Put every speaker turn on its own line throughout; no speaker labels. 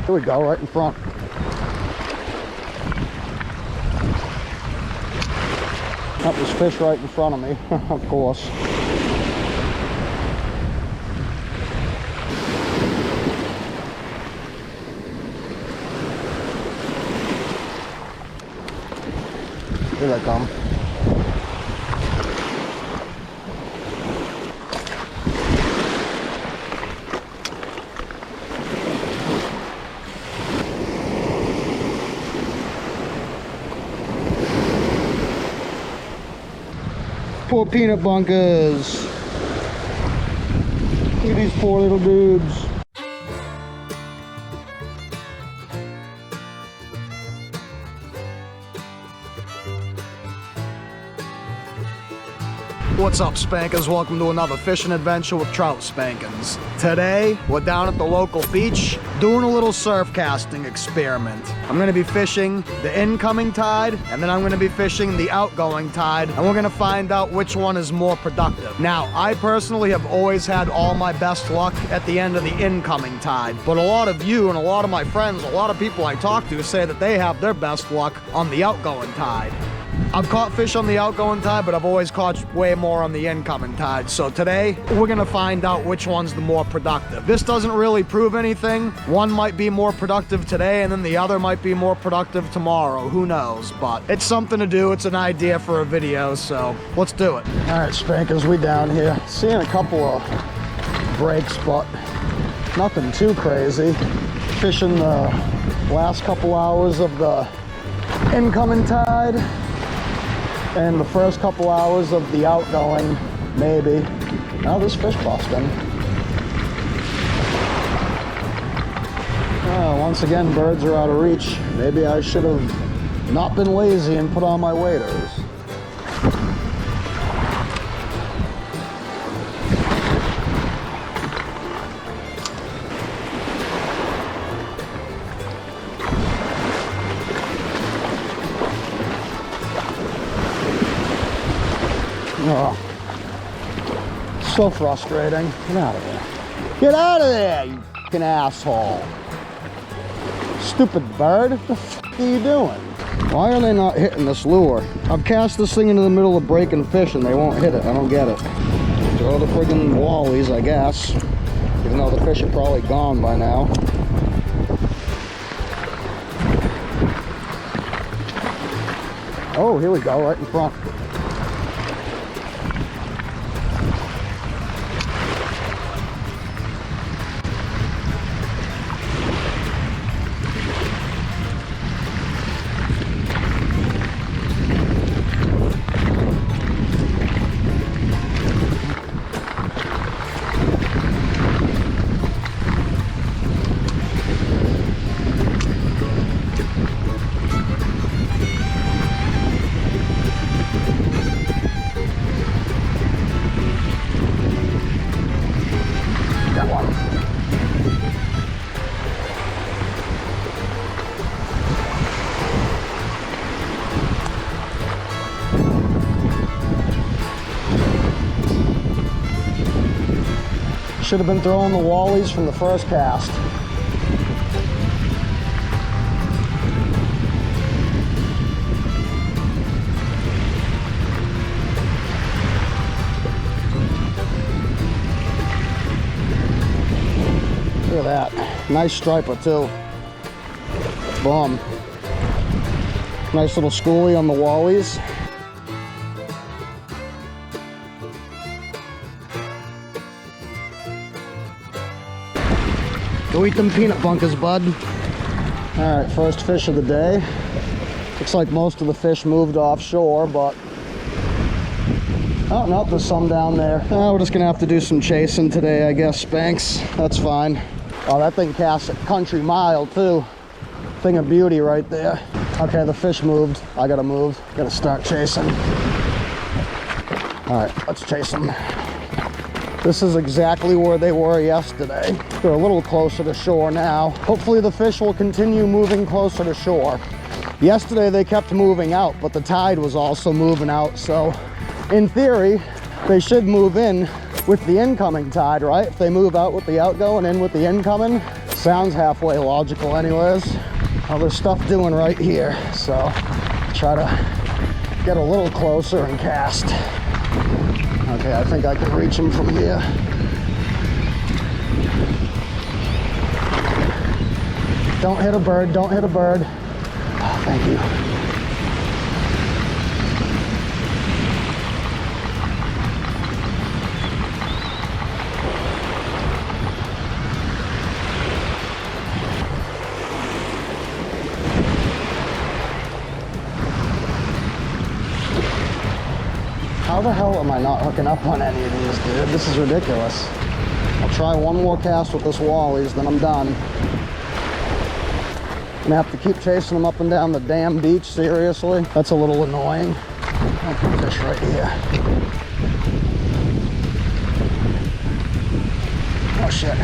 Here we go, right in front. Got this fish right in front of me, of course. Here they come. Poor peanut bunkers. Look at these poor little dudes. What's up, Spankers? Welcome to another fishing adventure with Trout Spankins. Today, we're down at the local beach doing a little surf casting experiment. I'm gonna be fishing the incoming tide, and then I'm gonna be fishing the outgoing tide, and we're gonna find out which one is more productive. Now, I personally have always had all my best luck at the end of the incoming tide, but a lot of you and a lot of my friends, a lot of people I talk to say that they have their best luck on the outgoing tide. I've caught fish on the outgoing tide, but I've always caught way more on the incoming tide. So today, we're gonna find out which one's the more productive. This doesn't really prove anything. One might be more productive today, and then the other might be more productive tomorrow. Who knows? But it's something to do. It's an idea for a video, so let's do it. All right, Spankers, we down here. Seeing a couple of breaks, but nothing too crazy. Fishing the last couple hours of the incoming tide and the first couple hours of the outgoing, maybe. Now this fish busting. Once again, birds are out of reach. Maybe I should have not been lazy and put on my waders. Oh, so frustrating. Get out of there. Get out of there, you fucking asshole. Stupid bird. What the fuck are you doing? Why are they not hitting this lure? I've cast this thing into the middle of breaking fish and they won't hit it. I don't get it. Throw the friggin' wallies, I guess. Even though the fish are probably gone by now. Oh, here we go, right in front. Should have been throwing the wallies from the first cast. Look at that. Nice striper too. Boom. Nice little schoolie on the wallies. Go eat them peanut bunkers, bud. All right, first fish of the day. Looks like most of the fish moved offshore, but oh no, there's some down there. We're just gonna have to do some chasing today, I guess, Spanks. That's fine. Oh, that thing casts at Country Mile too. Thing of beauty right there. Okay, the fish moved. I gotta move. Gotta start chasing. All right, let's chase them. This is exactly where they were yesterday. They're a little closer to shore now. Hopefully the fish will continue moving closer to shore. Yesterday they kept moving out, but the tide was also moving out. So in theory, they should move in with the incoming tide, right? If they move out with the outgoing and in with the incoming. Sounds halfway logical anyways. Well, there's stuff doing right here, so try to get a little closer and cast. Okay, I think I can reach him from here. Don't hit a bird, don't hit a bird. Oh, thank you. How the hell am I not hooking up on any of these, dude? This is ridiculous. I'll try one more cast with this Wally's, then I'm done. I'm gonna have to keep chasing them up and down the damn beach, seriously. That's a little annoying. I'll put fish right here. Oh shit.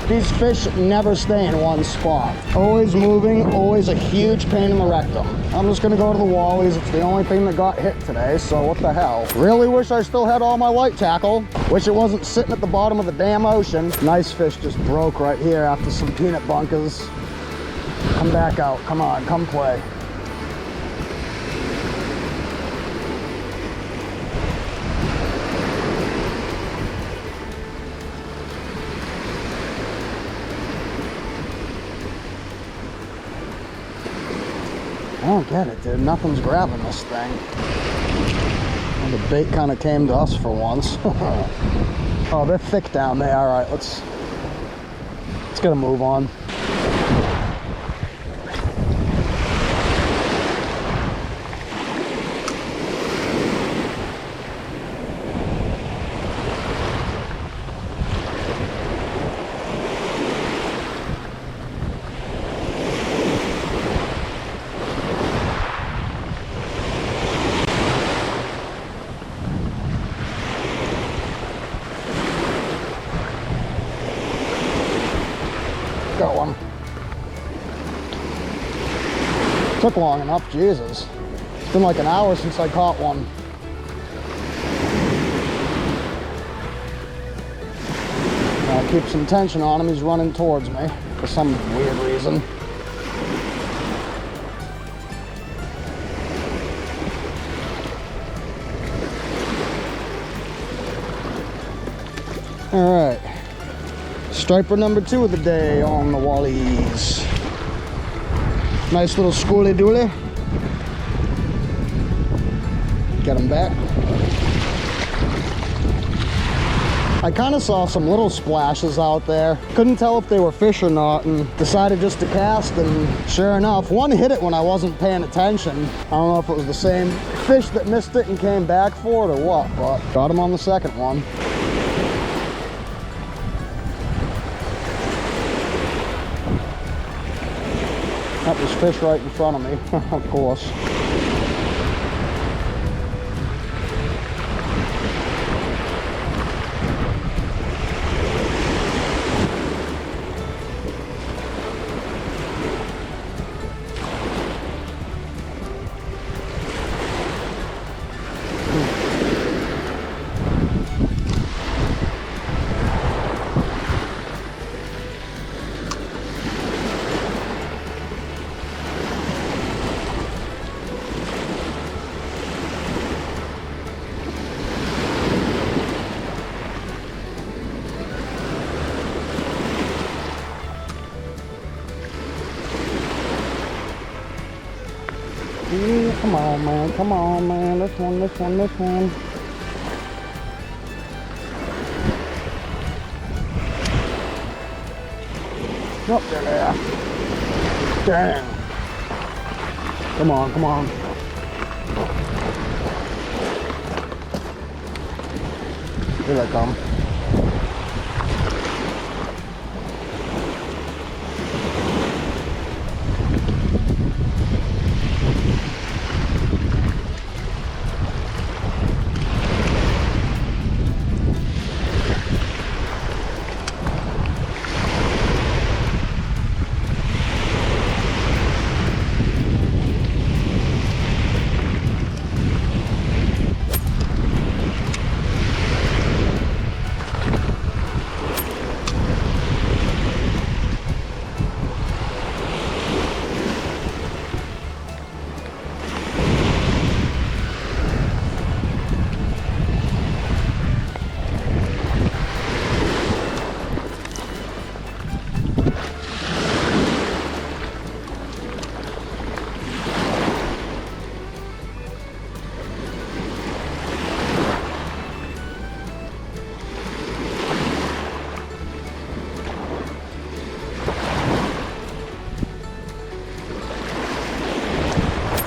These fish never stay in one spot. Always moving, always a huge pain in the rectum. I'm just gonna go to the Wally's. It's the only thing that got hit today, so what the hell. Really wish I still had all my light tackle. Wish it wasn't sitting at the bottom of the damn ocean. Nice fish just broke right here after some peanut bunkers. Come back out, come on, come play. I don't get it, dude. Nothing's grabbing this thing. Well, the bait kind of came to us for once. Oh, they're thick down there. All right, let's get a move on. Got one. Took long enough, Jesus. It's been like an hour since I caught one. I'll keep some tension on him. He's running towards me for some weird reason. All right. Striper number 2 of the day on the Wally's. Nice little schooly dooly. Get him back. I kind of saw some little splashes out there. Couldn't tell if they were fish or not and decided just to cast, and sure enough, one hit it when I wasn't paying attention. I don't know if it was the same fish that missed it and came back for it or what, but got him on the second one. That was fish right in front of me, of course. Come on, man. Come on, man. This one, this one, this one. Nope, they're there. Dang. Come on, come on. Here they come.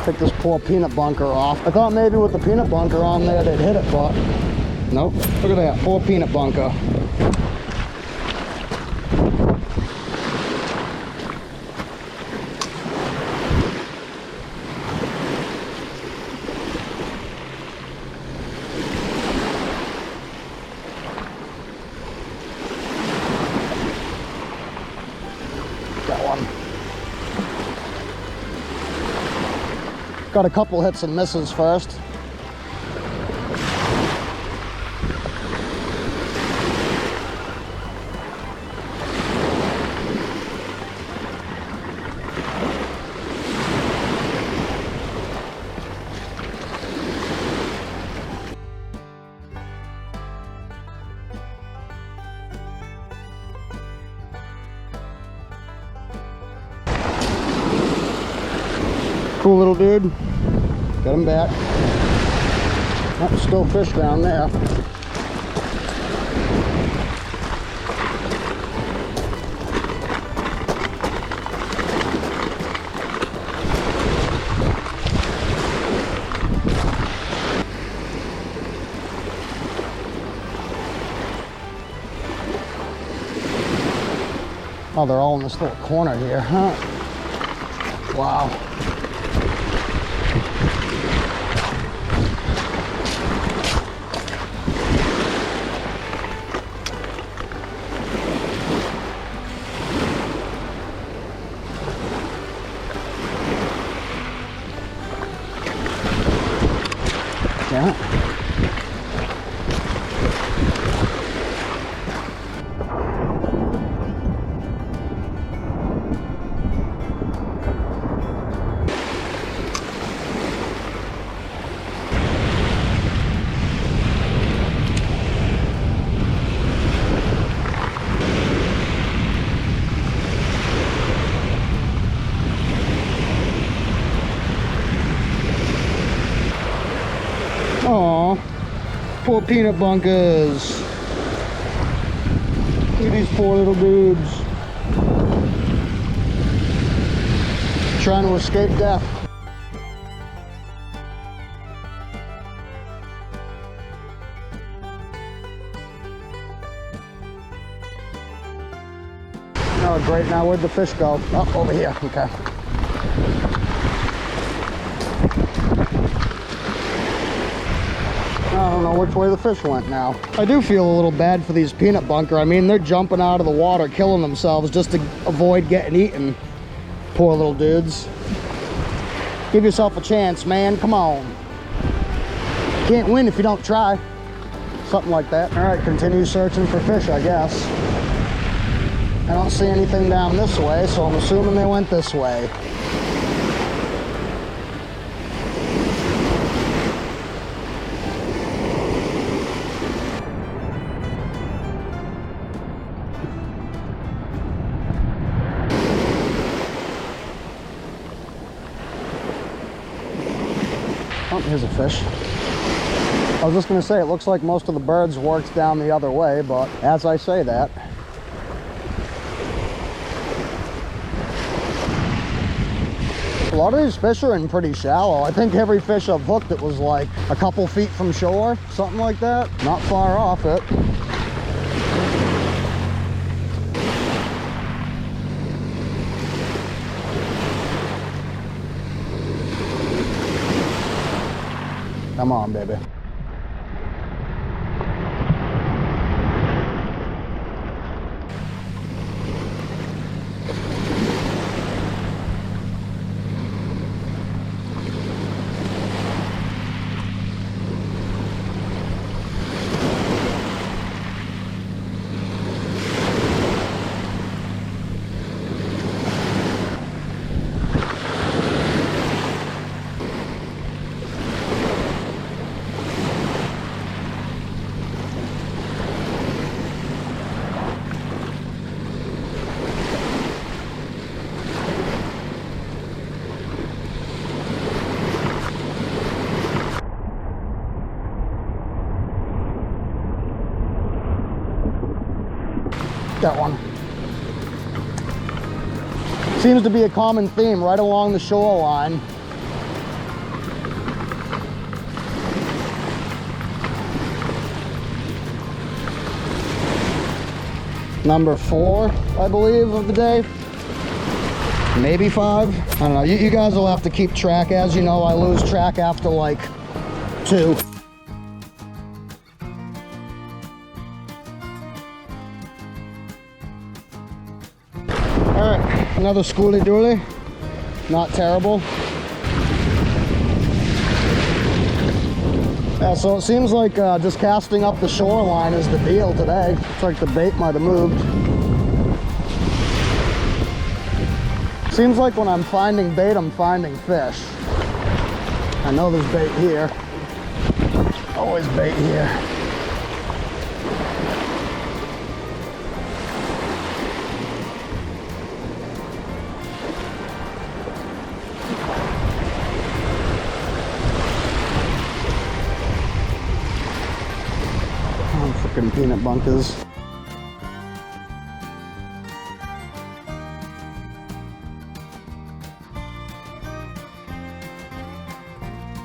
Take this poor peanut bunker off. I thought maybe with the peanut bunker on there they'd hit it, but nope. Look at that, poor peanut bunker. Got one. Got a couple hits and misses first. Cool little dude. Got him back. Oh, still fish down there. Oh, they're all in this little corner here, huh? Wow. Yeah. Aw, poor peanut bunkers. Look at these poor little dudes. Trying to escape death. Oh, great. Now where'd the fish go? Oh, over here. Okay. I don't know which way the fish went now. I do feel a little bad for these peanut bunker. I mean, they're jumping out of the water, killing themselves just to avoid getting eaten. Poor little dudes. Give yourself a chance, man. Come on. Can't win if you don't try. Something like that. All right, continue searching for fish, I guess. I don't see anything down this way, so I'm assuming they went this way. Oh, here's a fish. I was just going to say, it looks like most of the birds worked down the other way, but as I say that, lot of these fish are in pretty shallow. I think every fish I've hooked, it was like a couple feet from shore, something like that. Not far off it. Come on, baby. Got one. Seems to be a common theme right along the shoreline. Number 4, I believe, of the day. Maybe 5. I don't know. You guys will have to keep track. As you know, I lose track after like 2. Alright, another schoolie doolie. Not terrible. Yeah, so it seems like just casting up the shoreline is the deal today. It's like the bait might have moved. Seems like when I'm finding bait, I'm finding fish. I know there's bait here. Always bait here. Freaking peanut bunkers.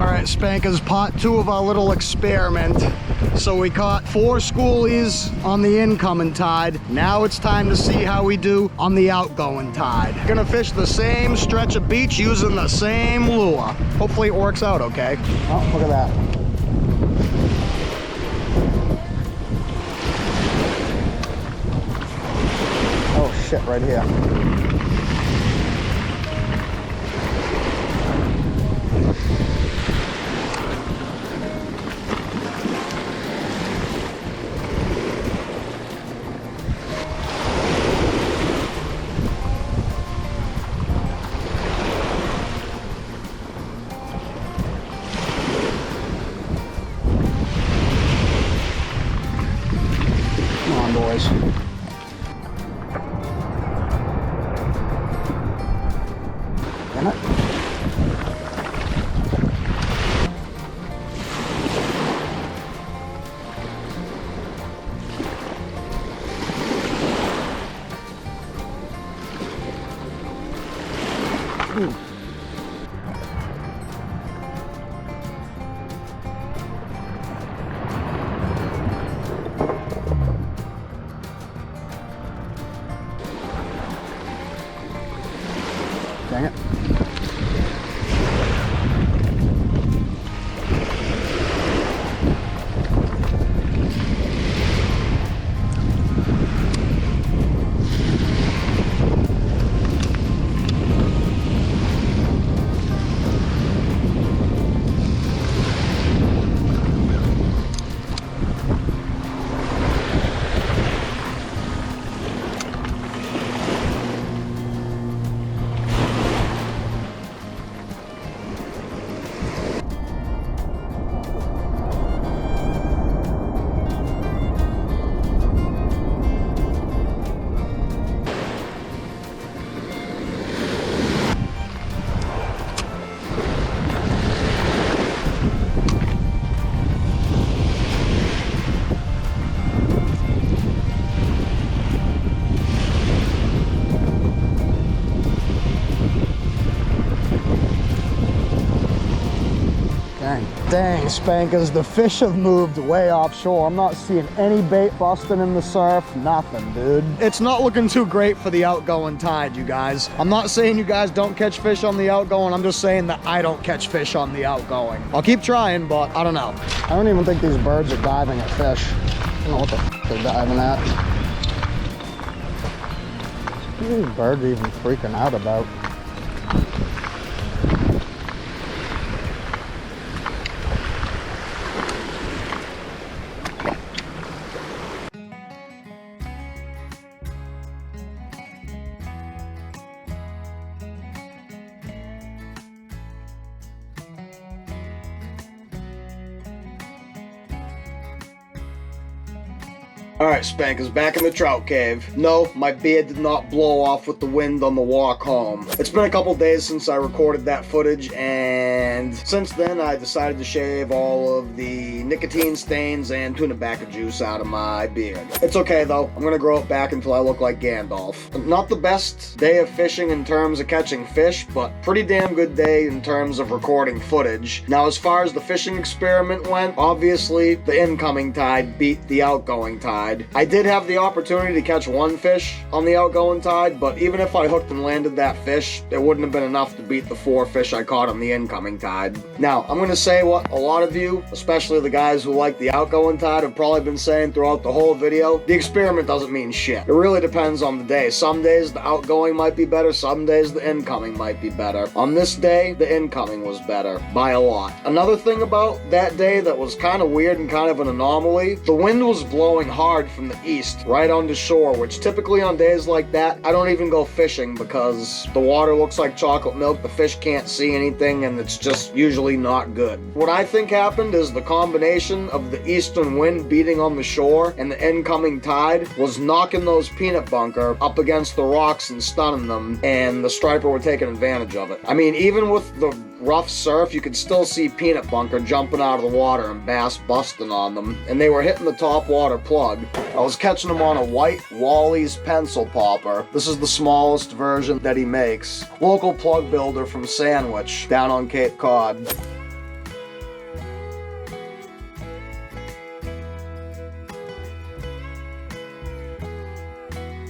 All right, Spankers, part 2 of our little experiment. So we caught 4 schoolies on the incoming tide. Now it's time to see how we do on the outgoing tide. Gonna fish the same stretch of beach using the same lure. Hopefully it works out okay. Oh, look at that. Shit, right here. Come on, boys. Dang it. Dang, Spankers, the fish have moved way offshore. I'm not seeing any bait busting in the surf, nothing, dude. It's not looking too great for the outgoing tide, you guys. I'm not saying you guys don't catch fish on the outgoing, I'm just saying that I don't catch fish on the outgoing. I'll keep trying, but I don't know. I don't even think these birds are diving at fish. I don't know what the f they're diving at. What are these birds even freaking out about? Alright, Spankers, back in the trout cave. No, my beard did not blow off with the wind on the walk home. It's been a couple days since I recorded that footage, and since then I decided to shave all of the nicotine stains and tuna tobacco juice out of my beard. It's okay though, I'm gonna grow it back until I look like Gandalf. Not the best day of fishing in terms of catching fish, but pretty damn good day in terms of recording footage. Now as far as the fishing experiment went, obviously the incoming tide beat the outgoing tide. I did have the opportunity to catch one fish on the outgoing tide, but even if I hooked and landed that fish, it wouldn't have been enough to beat the 4 fish I caught on the incoming tide. Now, I'm going to say what a lot of you, especially the guys who like the outgoing tide, have probably been saying throughout the whole video. The experiment doesn't mean shit. It really depends on the day. Some days the outgoing might be better, some days the incoming might be better. On this day, the incoming was better, by a lot. Another thing about that day that was kind of weird and kind of an anomaly, the wind was blowing hard from the east, right onto shore, which typically on days like that, I don't even go fishing because the water looks like chocolate milk, the fish can't see anything, and it's just usually not good. What I think happened is the combination of the eastern wind beating on the shore and the incoming tide was knocking those peanut bunker up against the rocks and stunning them, and the striper were taking advantage of it. I mean, even with the rough surf, you could still see peanut bunker jumping out of the water and bass busting on them, and they were hitting the top water plug. I was catching them on a white Wally's pencil popper. This is the smallest version that he makes. Local plug builder from Sandwich, down on Cape Cod.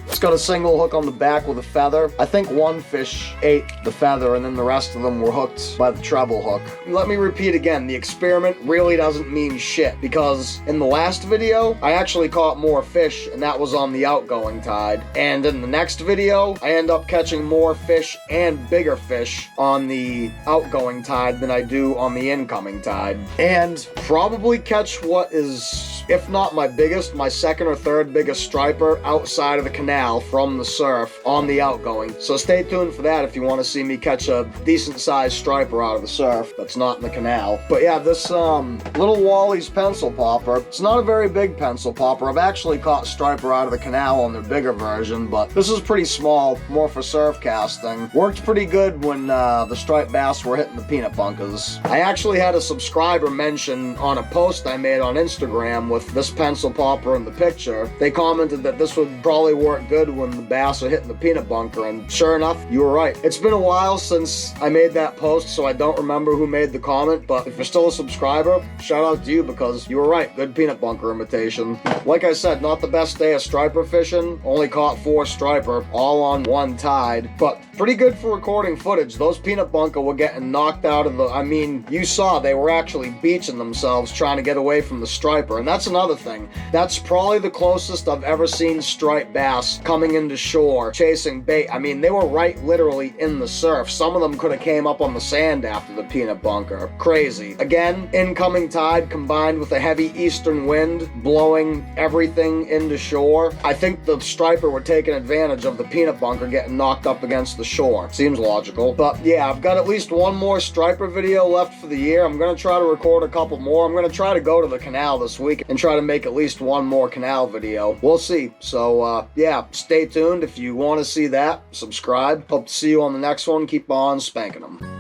It's got a single hook on the back with a feather. I think one fish ate the feather and then the rest of them were hooked by the treble hook. Let me repeat again, the experiment really doesn't mean shit, because in the last video, I actually caught more fish and that was on the outgoing tide. And in the next video, I end up catching more fish and bigger fish on the outgoing tide than I do on the incoming tide. And probably catch what is, if not my biggest, my second or third biggest striper outside of the canal from the surf on the outgoing. So stay tuned for that if you want to see me catch a decent sized striper out of the surf that's not in the canal. But yeah, this little Wally's pencil popper, it's not a very big pencil popper. I've actually caught striper out of the canal on the bigger version, but this is pretty small, more for surf casting. Worked pretty good when the striped bass were hitting the peanut bunkers. I actually had a subscriber mention on a post I made on Instagram with this pencil popper in the picture. They commented that this would probably work good when the bass are hitting the peanut bunker, and sure enough, you were right. It's been a while since I made that post, so I don't remember who made the comment, but if you're still a subscriber, shout out to you because you were right. Good peanut bunker imitation. Like I said, not the best day of striper fishing. Only caught 4 striper, all on one tide, but pretty good for recording footage. Those peanut bunker were getting knocked out of the, I mean, you saw they were actually beaching themselves trying to get away from the striper, and that's another thing. That's probably the closest I've ever seen striped bass coming into shore, chasing bait. I mean, they were right literally in the surf. Some of them could have came up on the sand after the peanut bunker. Crazy. Again, incoming tide combined with a heavy eastern wind blowing everything into shore. I think the striper were taking advantage of the peanut bunker getting knocked up against the shore. Seems logical. But yeah, I've got at least one more striper video left for the year. I'm going to try to record a couple more. I'm going to try to go to the canal this week and try to make at least one more canal video. We'll see. So yeah, stay tuned if you want to see that. Subscribe. Hope to see you on the next one. Keep on spanking them.